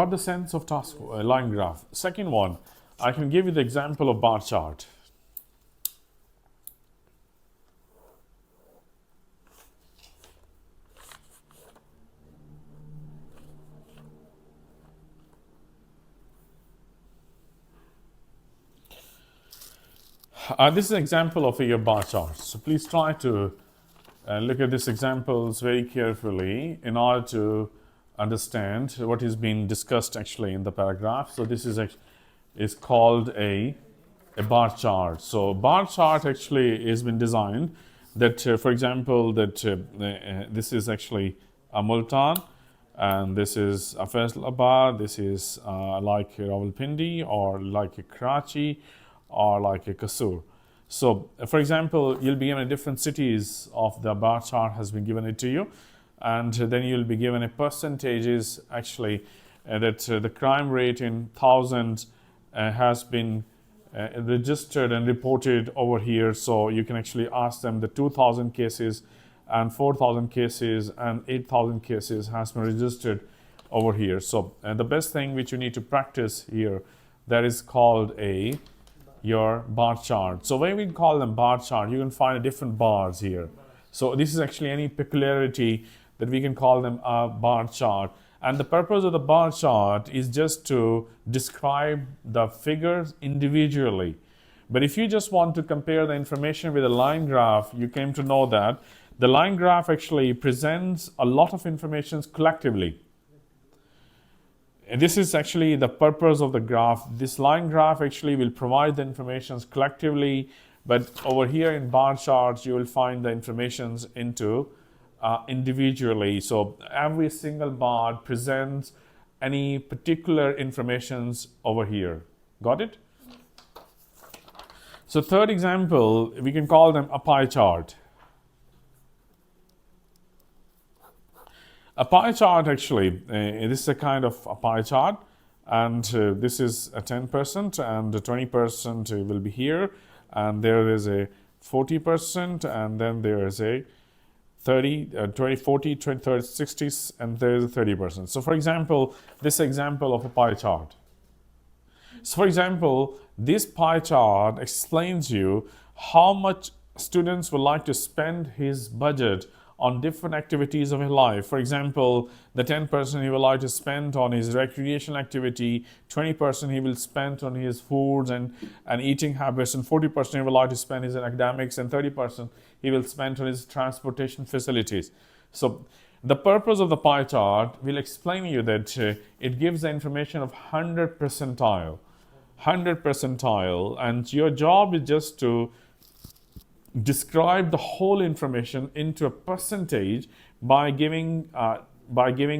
got the sense of task line graph. Second one, I can give you the example of bar chart. This is an example of your bar chart. So please try to look at these examples very carefully in order to understand what is being discussed actually in the paragraph. So this is called a bar chart. So bar chart actually has been designed that, for example, that this is actually a Multan, and this is a Faisalabad, this is like Rawalpindi, or like a Karachi, or like a Kasur. So, for example, you'll be given different cities of the bar chart has been given it to you, and then you'll be given a percentages actually that the crime rate in thousands has been registered and reported over here. So you can actually ask them the 2,000 cases and 4,000 cases and 8,000 cases has been registered over here. So the best thing which you need to practice here, that is called your bar chart. So when we call them bar chart, you can find different bars here. So this is actually any peculiarity that we can call them a bar chart. And the purpose of the bar chart is just to describe the figures individually. But if you just want to compare the information with a line graph, you came to know that the line graph actually presents a lot of information collectively. And this is actually the purpose of the graph. This line graph actually will provide the information collectively, but over here in bar charts, you will find the information into individually. So every single bar presents any particular informations over here. Got it? So third example, we can call them a pie chart. A pie chart actually, this is a kind of a pie chart, and this is a 10% and 20% will be here, and there is a 40%, and then there is a 30, 20, 40, 20, 30, 60, and there is a 30%. So for example, this example of a pie chart. So for example, this pie chart explains you how much students would like to spend his budget on different activities of his life. For example, the 10% he will like to spend on his recreational activity, 20% he will spend on his foods and eating habits, and 40% he will like to spend his academics, and 30% he will spend on his transportation facilities. So the purpose of the pie chart will explain to you that it gives the information of 100 percentile, and your job is just to describe the whole information into a percentage by giving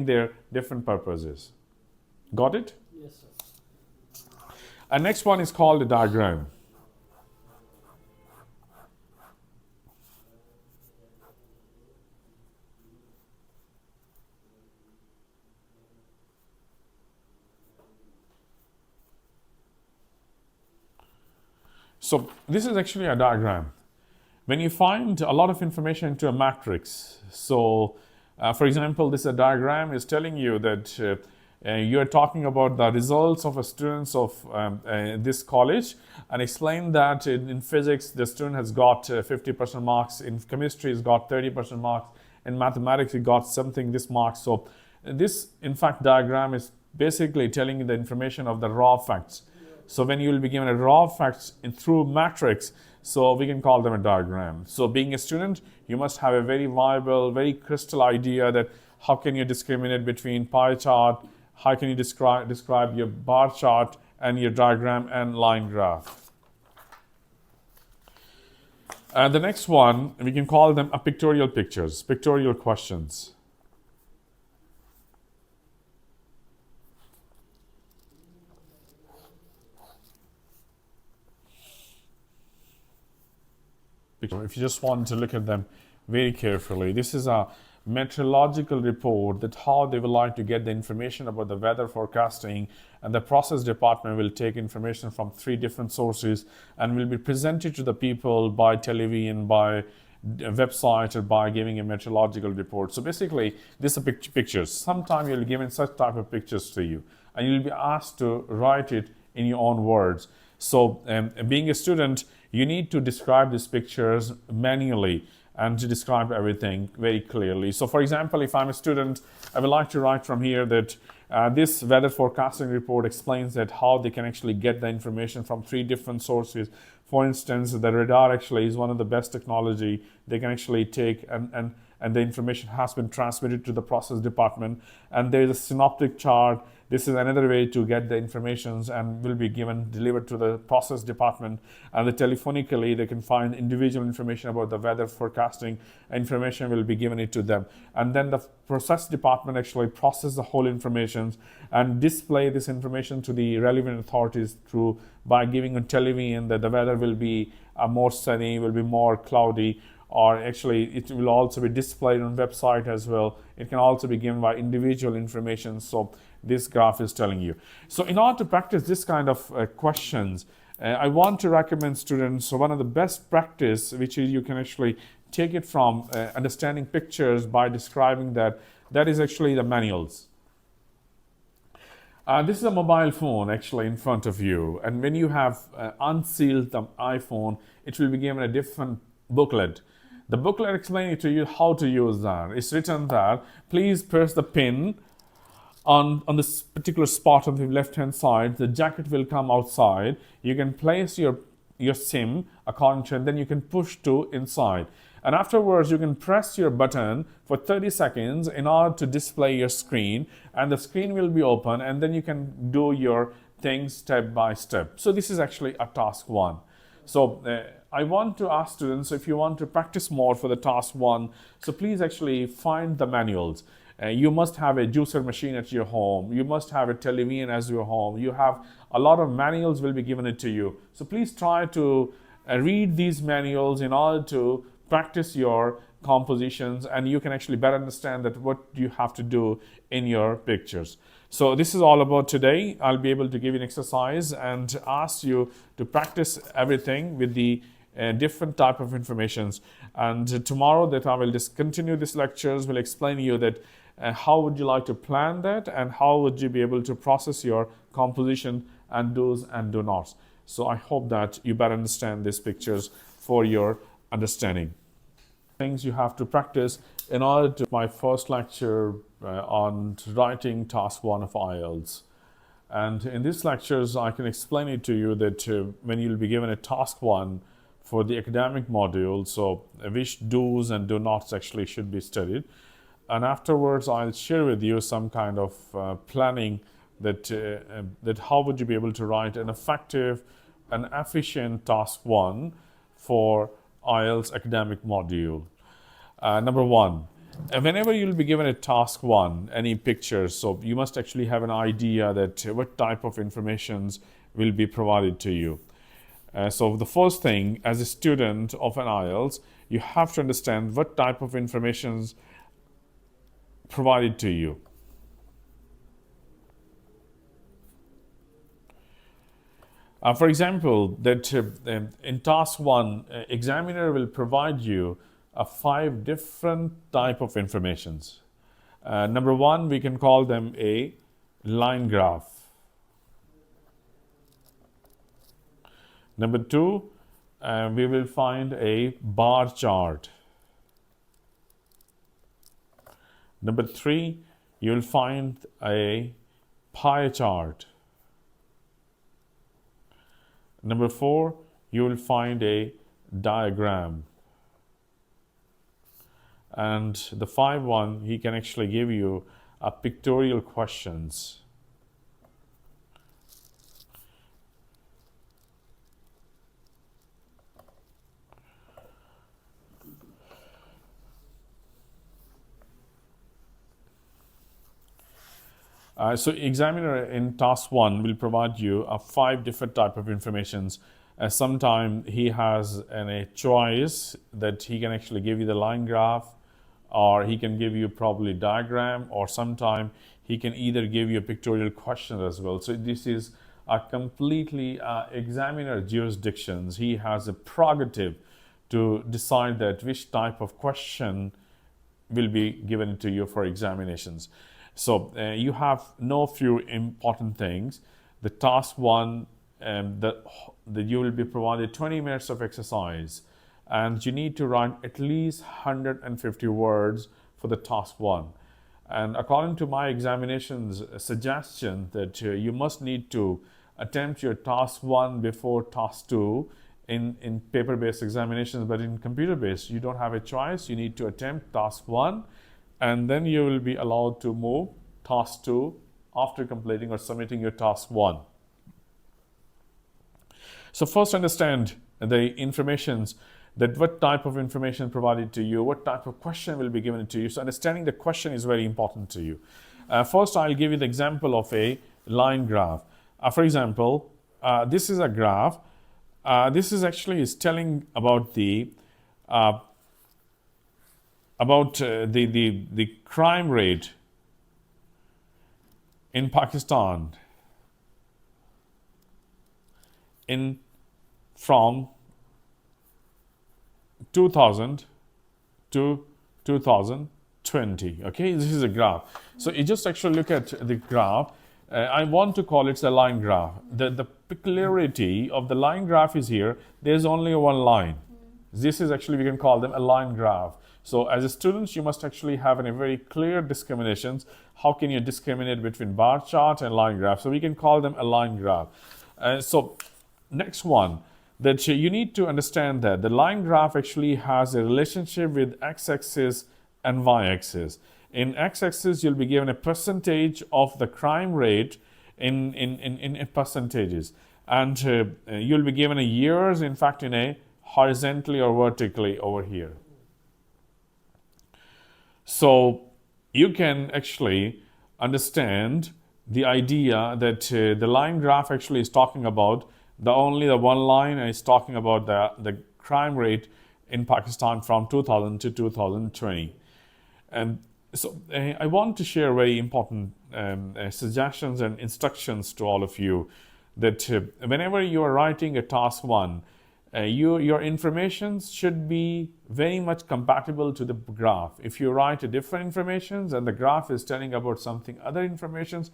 their different purposes. Got it? Yes, sir. And next one is called a diagram. So this is actually a diagram. When you find a lot of information into a matrix, so for example, this diagram is telling you that you are talking about the results of a students of this college, and explain that in physics the student has got 50% marks, in chemistry has got 30% marks, in mathematics he got something this marks. So this in fact diagram is basically telling you the information of the raw facts. So when you will be given a raw facts through matrix, so we can call them a diagram. So being a student, you must have a very viable, very crystal idea that how can you discriminate between pie chart, how can you describe your bar chart and your diagram and line graph. And the next one, we can call them a pictorial pictures, pictorial questions. If you just want to look at them very carefully, this is a meteorological report that how they would like to get the information about the weather forecasting, and the process department will take information from 3 different sources and will be presented to the people by television, by a website, or by giving a meteorological report. So basically, this is pictures. Sometimes you'll be given such type of pictures to you, and you'll be asked to write it in your own words. So being a student, you need to describe these pictures manually and to describe everything very clearly. So for example, if I'm a student, I would like to write from here that this weather forecasting report explains that how they can actually get the information from 3 different sources. For instance, the radar actually is one of the best technology they can actually take, and the information has been transmitted to the process department. And there is a synoptic chart. This is another way to get the informations and will be delivered to the process department. And telephonically, they can find individual information about the weather forecasting. Information will be given it to them. And then the process department actually process the whole information and display this information to the relevant authorities through by giving a television that the weather will be more sunny, will be more cloudy, or actually it will also be displayed on website as well. It can also be given by individual information. So this graph is telling you. So in order to practice this kind of questions, I want to recommend students, so one of the best practice, which is you can actually take it from understanding pictures by describing that is actually the manuals. This is a mobile phone actually in front of you, and when you have unsealed the iPhone, it will be given a different booklet. The booklet explains to you how to use that. It's written that please press the pin on this particular spot on the left hand side. The jacket will come outside. You can place your SIM according to, and then you can push to inside. And afterwards, you can press your button for 30 seconds in order to display your screen, and the screen will be open, and then you can do your things step by step. So this is actually a task 1. So I want to ask students, if you want to practice more for the task 1, so please actually find the manuals. You must have a juicer machine at your home. You must have a television as your home. You have a lot of manuals will be given it to you. So please try to read these manuals in order to practice your compositions, and you can actually better understand that what you have to do in your pictures. So this is all about today. I'll be able to give you an exercise and ask you to practice everything with the different type of informations. And tomorrow that I will discontinue these lectures, will explain to you that how would you like to plan that, and how would you be able to process your composition and do's and do nots. So I hope that you better understand these pictures for your understanding. Things you have to practice in order to my first lecture on writing task 1 of IELTS. And in these lectures, I can explain it to you that when you'll be given a task 1 for the academic module, so which do's and do nots actually should be studied. And afterwards, I'll share with you some kind of planning that how would you be able to write an effective and efficient task 1 for IELTS academic module. Number 1, whenever you'll be given a task 1, any pictures, so you must actually have an idea that what type of informations will be provided to you. So the first thing, as a student of an IELTS, you have to understand what type of informations provided to you. For example, that in task 1, examiner will provide you 5 different type of informations. Number 1, we can call them a line graph. Number 2, we will find a bar chart. Number 3, you will find a pie chart. Number 4, you will find a diagram. And the 5th one, he can actually give you a pictorial questions. So examiner in task 1 will provide you 5 different type of informations. Sometime he has a choice that he can actually give you the line graph, or he can give you probably diagram, or sometime he can either give you a pictorial question as well. So this is a completely examiner jurisdictions. He has a prerogative to decide that which type of question will be given to you for examinations. So you have no few important things. The task one, that you will be provided 20 minutes of exercise, and you need to write at least 150 words for the task one. And according to my examinations suggestion that you must need to attempt your task one before task two in paper-based examinations, but in computer-based, you don't have a choice. You need to attempt task one, and then you will be allowed to move task two after completing or submitting your task one. So first understand the informations, that what type of information provided to you, what type of question will be given to you. So understanding the question is very important to you. First, I'll give you the example of a line graph. For example, this is a graph. This is actually is telling about the crime rate in Pakistan from 2000 to 2020. Okay, this is a graph. So you just actually look at the graph. I want to call it a line graph. The peculiarity of the line graph is here. There's only one line. This is actually, we can call them a line graph. So as a student, you must actually have a very clear discriminations. How can you discriminate between bar chart and line graph? So we can call them a line graph. So next one, that you need to understand that the line graph actually has a relationship with x-axis and y-axis. In x-axis, you'll be given a percentage of the crime rate in percentages, and you'll be given a years, in fact, in a horizontally or vertically over here. So you can actually understand the idea that the line graph actually is talking about the one line is talking about the crime rate in Pakistan from 2000 to 2020. And so I want to share very important suggestions and instructions to all of you, that whenever you are writing a task one, your information should be very much compatible to the graph. If you write a different information and the graph is telling about something other information,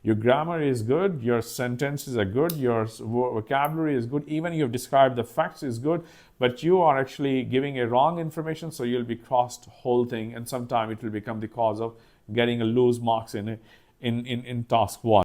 your grammar is good, your sentences are good, your vocabulary is good, even you have described the facts is good, but you are actually giving a wrong information, so you'll be crossed whole thing, and sometime it will become the cause of getting a lose marks in task one.